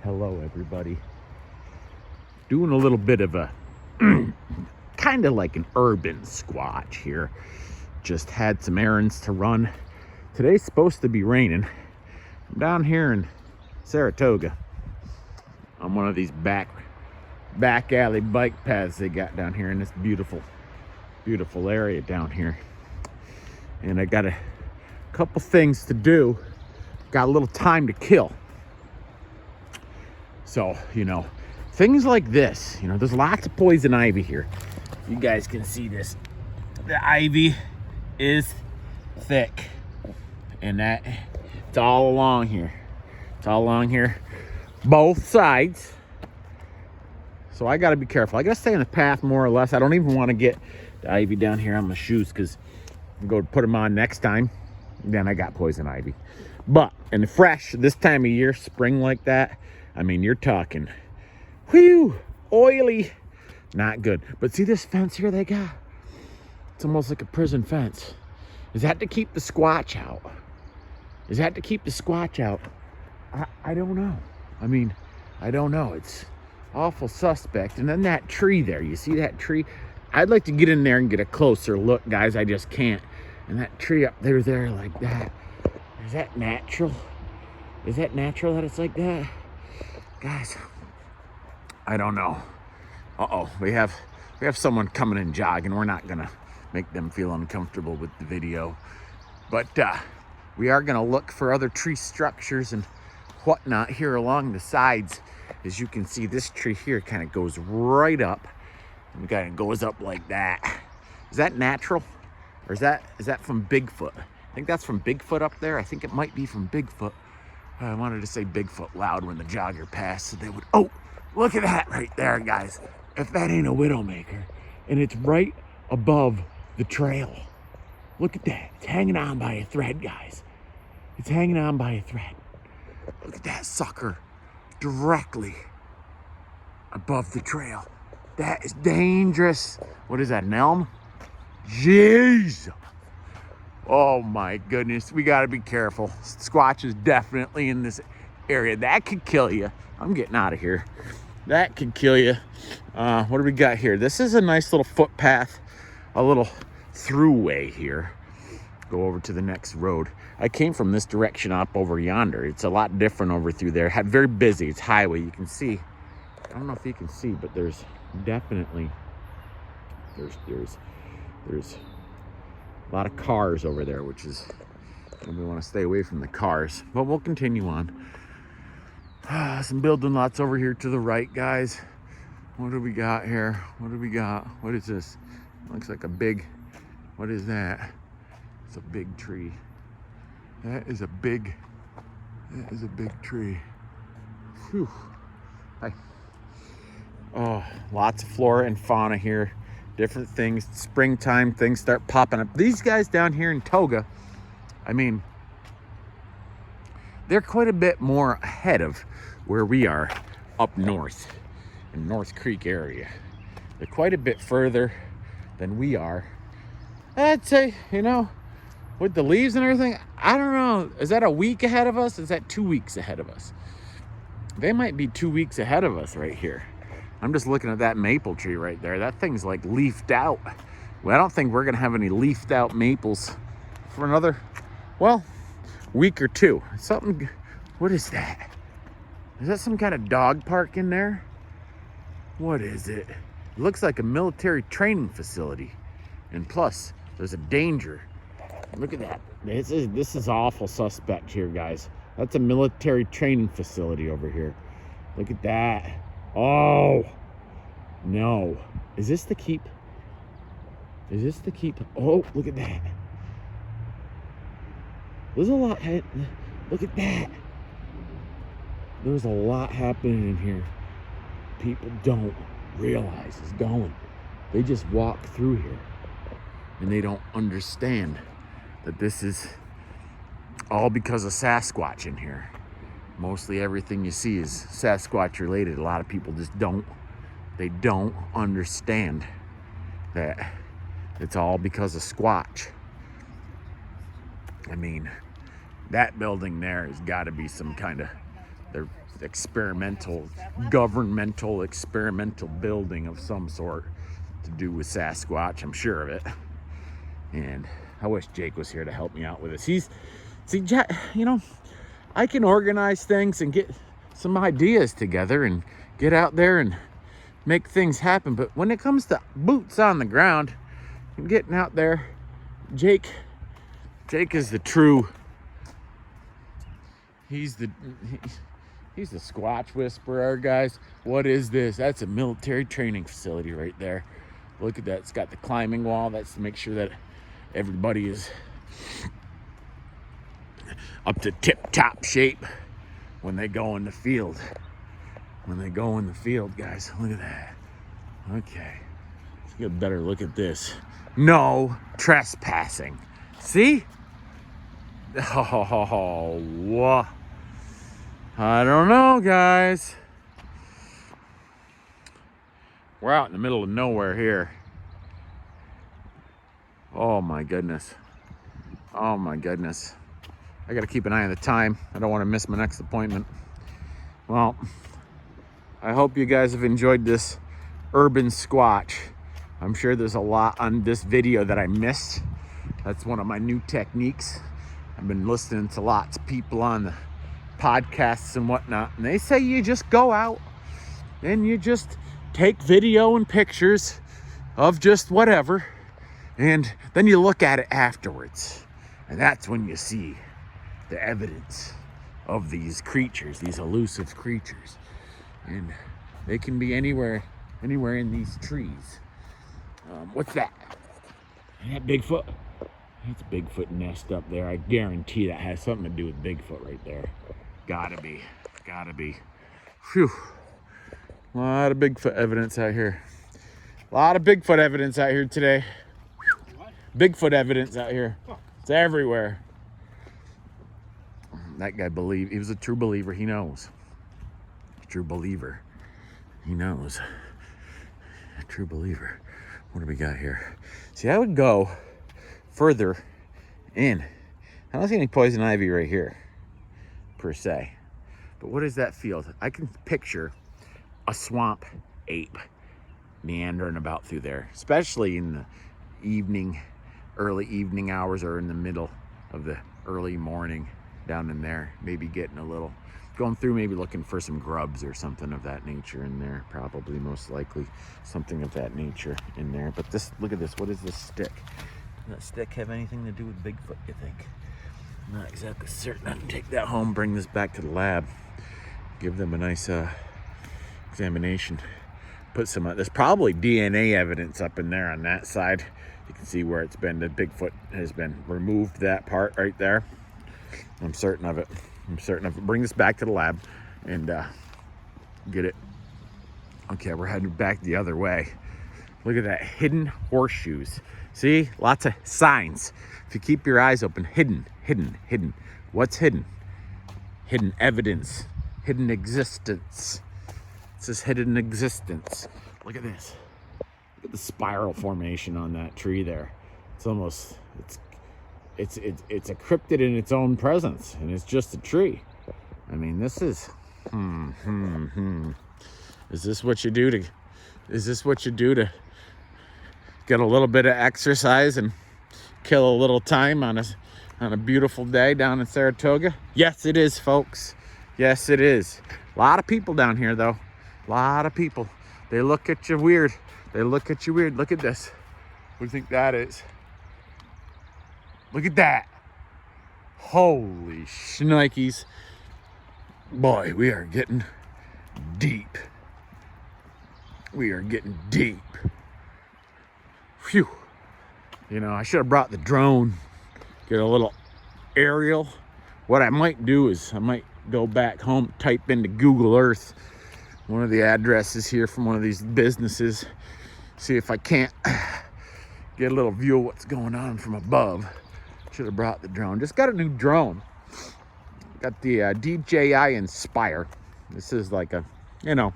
Hello, everybody. Doing a little bit of a kind of like an urban squatch here. Just had some errands to run. Today's supposed to be raining. I'm down here in Saratoga on one of these back alley bike paths they got down here in this beautiful area down here. And I got a couple things to do. Got a little time to kill. So, things like this, there's lots of poison ivy here. You guys can see this. The ivy is thick. And it's all along here. It's all along here. Both sides. So I gotta be careful. I gotta stay in the path more or less. I don't even want to get the ivy down here on my shoes because I'm going to put them on next time. Then I got poison ivy. But in the fresh, this time of year, spring like that, I mean, you're talking, whew, oily, not good. But see this fence here they got? It's almost like a prison fence. Is that to keep the squatch out? Is that to keep the squatch out? I don't know. I mean, I don't know. It's awful suspect. And then that tree there, you see that tree? I'd like to get in there and get a closer look, guys. I just can't. And that tree up there like that. Is that natural? Is that natural that it's like that? Guys, I don't know. Uh-oh, we have someone coming and jogging. We're not gonna make them feel uncomfortable with the video. But we are gonna look for other tree structures and whatnot here along the sides. As you can see, this tree here kind of goes right up and kind of goes up like that. Is that natural? Or is that from Bigfoot? I think that's from Bigfoot up there. I think it might be from Bigfoot. I wanted to say Bigfoot loud when the jogger passed so they would, oh, look at that right there, guys. If that ain't a widowmaker. And it's right above the trail. Look at that. It's hanging on by a thread, guys. It's hanging on by a thread. Look at that sucker directly above the trail. That is dangerous. What is that, an elm? Jeez. Oh my goodness, we gotta be careful. Squatch is definitely in this area. That could kill you. I'm getting out of here. That could kill you. What do we got here? This is a nice little footpath, a little throughway here. Go over to the next road. I came from this direction up over yonder. It's a lot different over through there. Very busy. It's highway. You can see. I don't know if you can see, but there's definitely there's a lot of cars over there, which is, we want to stay away from the cars, but we'll continue on. Some building lots over here to the right, guys. What do we got here? What do we got? What is this? Looks like a big, what is that? It's a big tree. That is a big tree. Whew. Oh, lots of flora and fauna here. Different things, springtime things start popping up. These guys down here in Toga, I mean, they're quite a bit more ahead of where we are up north in North Creek area. They're quite a bit further than we are. I'd say, with the leaves and everything, I don't know. Is that a week ahead of us? Is that 2 weeks ahead of us? They might be 2 weeks ahead of us right here. I'm just looking at that maple tree right there. That thing's like leafed out. Well, I don't think we're gonna have any leafed out maples for another, week or two. Something, what is that? Is that some kind of dog park in there? What is it? It looks like a military training facility. And plus, there's a danger. Look at that. This is awful suspect here, guys. That's a military training facility over here. Look at that. Oh, no. Is this the keep? Is this the keep? Oh, look at that. There's a lot. Look at that. There's a lot happening in here. People don't realize it's going. They just walk through here and they don't understand that this is all because of Sasquatch in here. Mostly everything you see is Sasquatch related. A lot of people just don't understand that it's all because of Squatch. I mean, that building there has got to be some kind of, they're experimental, governmental experimental building of some sort to do with Sasquatch. I'm sure of it. And I wish Jake was here to help me out with this. You know, I can organize things and get some ideas together and get out there and make things happen. But when it comes to boots on the ground and getting out there, Jake is the true, he's the Squatch whisperer, guys. What is this? That's a military training facility right there. Look at that. It's got the climbing wall. That's to make sure that everybody is up to tip-top shape when they go in the field. When they go in the field, guys. Look at that. Okay. Let's get a better look at this. No trespassing. See? Oh, I don't know, guys. We're out in the middle of nowhere here. Oh my goodness. Oh my goodness. I gotta keep an eye on the time. I don't want to miss my next appointment. Well, I hope you guys have enjoyed this urban squatch. I'm sure there's a lot on this video that I missed. That's one of my new techniques. I've been listening to lots of people on the podcasts and whatnot, and they say you just go out and you just take video and pictures of just whatever, and then you look at it afterwards, and that's when you see the evidence of these creatures, these elusive creatures. And they can be anywhere in these trees. What's that? That Bigfoot? That's a Bigfoot nest up there. I guarantee that has something to do with Bigfoot right there. Gotta be. Phew. A lot of Bigfoot evidence out here. A lot of Bigfoot evidence out here today. What? Bigfoot evidence out here. It's everywhere. That guy believed. He was a true believer. He knows. A true believer. He knows. A true believer. What do we got here? See, I would go further in. I don't see any poison ivy right here, per se. But what is that field? I can picture a swamp ape meandering about through there, especially in the evening, early evening hours, or in the middle of the early morning down in there. Maybe getting a little, going through, maybe looking for some grubs or something of that nature in there. Probably, most likely, something of that nature in there. But this, look at this. What is this stick? Does that stick have anything to do with Bigfoot, you think? I'm not exactly certain. I can take that home, bring this back to the lab, give them a nice examination. Put some, there's probably DNA evidence up in there on that side. You can see where it's been, the Bigfoot has been removed, that part right there. I'm certain of it. Bring this back to the lab and get it. Okay, we're heading back the other way. Look at that, hidden horseshoes. See, lots of signs. If you keep your eyes open, hidden. What's hidden? Hidden evidence, hidden existence. It says hidden existence. Look at this. Look at the spiral formation on that tree there. It's almost, it's a cryptid in its own presence, and it's just a tree. I mean, this is, Is this what you do to get a little bit of exercise and kill a little time on a beautiful day down in Saratoga? Yes, it is, folks. Yes, it is. A lot of people down here, though. A lot of people. They look at you weird. Look at this. What do you think that is? Look at that. Holy shnikes. Boy, we are getting deep. Phew. You know, I should have brought the drone. Get a little aerial. What I might do is I might go back home, type into Google Earth one of the addresses here from one of these businesses. See if I can't get a little view of what's going on from above. Should have brought the drone. Just got a new drone. Got the DJI Inspire. This is like a, you know,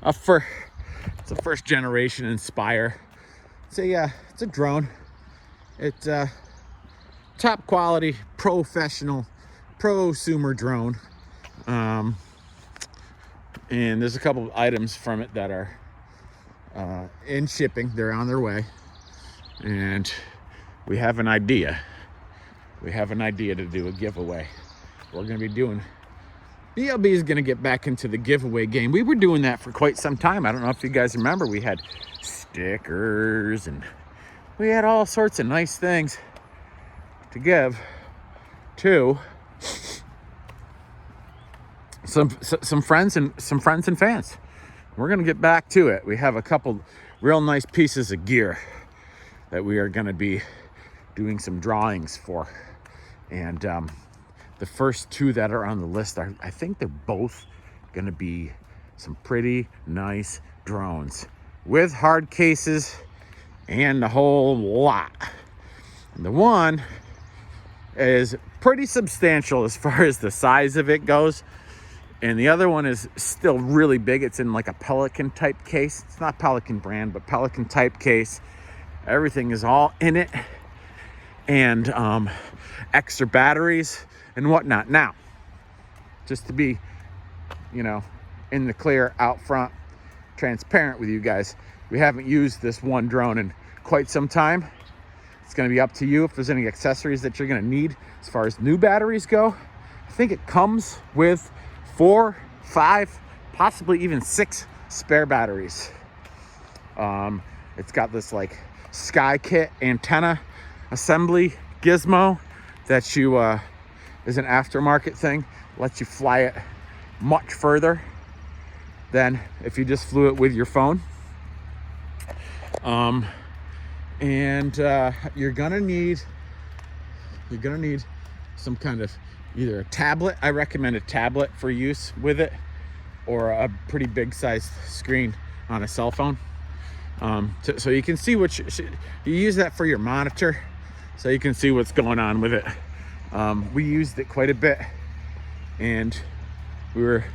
it's a first generation Inspire. It's a drone. It's top quality, professional, prosumer drone. And there's a couple of items from it that are in shipping. They're on their way. And we have an idea. We have an idea to do a giveaway. We're going to be doing... BLB is going to get back into the giveaway game. We were doing that for quite some time. I don't know if you guys remember. We had stickers and we had all sorts of nice things to give to some friends and fans. We're going to get back to it. We have a couple real nice pieces of gear that we are going to be doing some drawings for. And the first two that are on the list are, I think they're both going to be some pretty nice drones with hard cases and a whole lot. And the one is pretty substantial as far as the size of it goes. And the other one is still really big. It's in like a Pelican type case. It's not Pelican brand, but Pelican type case. Everything is all in it. And extra batteries and whatnot. Now, just to be, in the clear, out front, transparent with you guys, we haven't used this one drone in quite some time. It's going to be up to you if there's any accessories that you're going to need as far as new batteries go. I think it comes with 4, 5, possibly even 6 spare batteries. It's got this like Sky Kit antenna assembly gizmo that you is an aftermarket thing, lets you fly it much further than if you just flew it with your phone. And you're gonna need some kind of either a tablet. I recommend a tablet for use with it, or a pretty big sized screen on a cell phone. So you can see what you use that for your monitor, so you can see what's going on with it. We used it quite a bit, and we were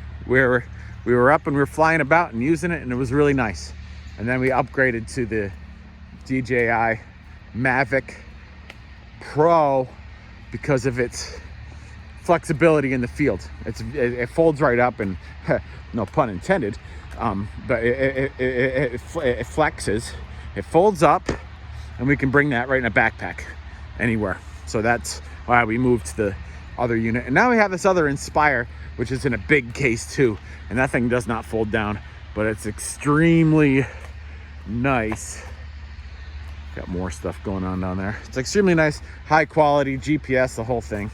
up and we were flying about and using it, and it was really nice. And then we upgraded to the DJI Mavic Pro because of its flexibility in the field. It folds right up, and no pun intended, but it flexes, it folds up, and we can bring that right in a backpack anywhere. So that's why we moved to the other unit. And now we have this other Inspire, which is in a big case too, and that thing does not fold down, but it's extremely nice. Got more stuff going on down there. It's extremely nice, high quality GPS, the whole thing.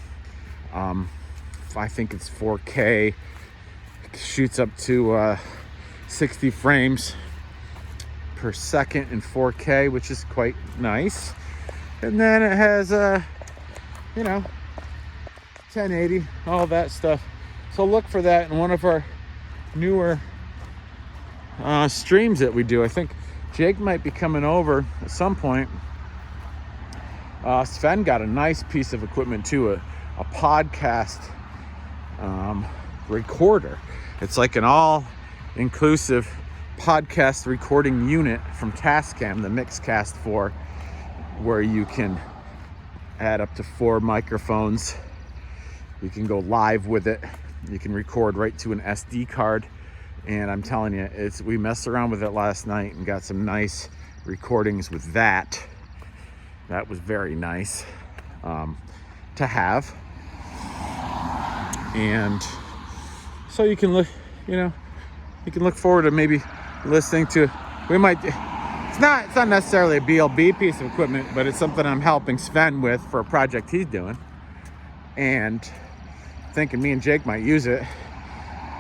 I think it's 4K. It shoots up to 60 frames per second in 4K, which is quite nice. And then it has 1080, all that stuff. So look for that in one of our newer streams that we do. I think Jake might be coming over at some point. Sven got a nice piece of equipment too, a podcast recorder. It's like an all-inclusive podcast recording unit from Tascam, the Mixcast 4, where you can add up to 4 microphones. You can go live with it. You can record right to an SD card. And I'm telling you, we messed around with it last night and got some nice recordings with that. That was very nice to have. And so you can look, you can look forward to maybe listening to, it's not necessarily a BLB piece of equipment, but it's something I'm helping Sven with for a project he's doing. And thinking me and Jake might use it.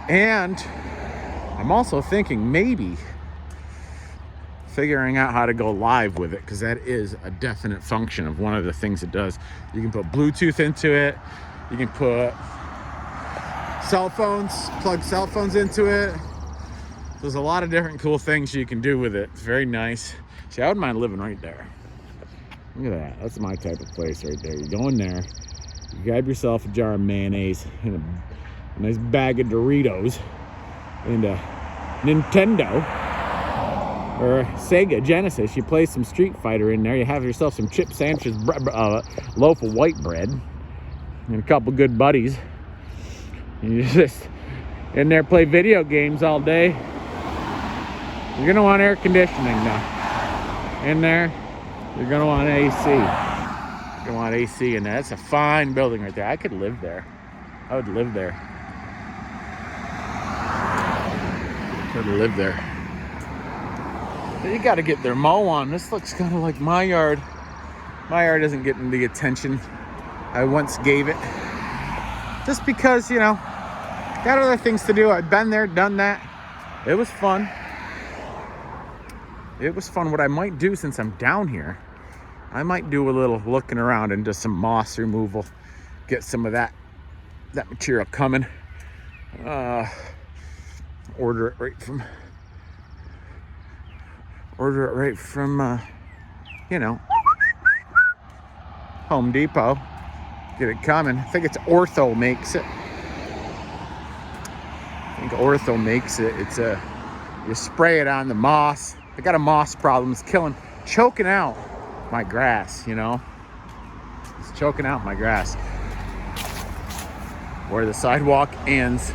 And I'm also thinking maybe figuring out how to go live with it, because that is a definite function of one of the things it does. You can put Bluetooth into it. You can put plug cell phones into it. There's a lot of different cool things you can do with it. It's very nice. See, I wouldn't mind living right there. Look at that. That's my type of place right there. You go in there, you grab yourself a jar of mayonnaise and a nice bag of Doritos and a Nintendo or a Sega Genesis. You play some Street Fighter in there. You have yourself some Chip Sanchez loaf of white bread and a couple good buddies. You just in there play video games all day. You're gonna want air conditioning now. In there, you're gonna want AC. You're gonna want AC in there. That's a fine building right there. I could live there. I would live there. I would live there. You gotta get their mow on. This looks kind of like my yard. My yard isn't getting the attention I once gave it. Just because, you know, got other things to do. I've been there, done that. It was fun. It was fun. What I might do since I'm down here, I might do a little looking around and do some moss removal. Get some of that material coming. Order it right from you know, Home Depot. Get it coming. I think it's Ortho makes it. It's you spray it on the moss. I got a moss problem. It's choking out my grass, you know. It's choking out my grass. Where the sidewalk ends,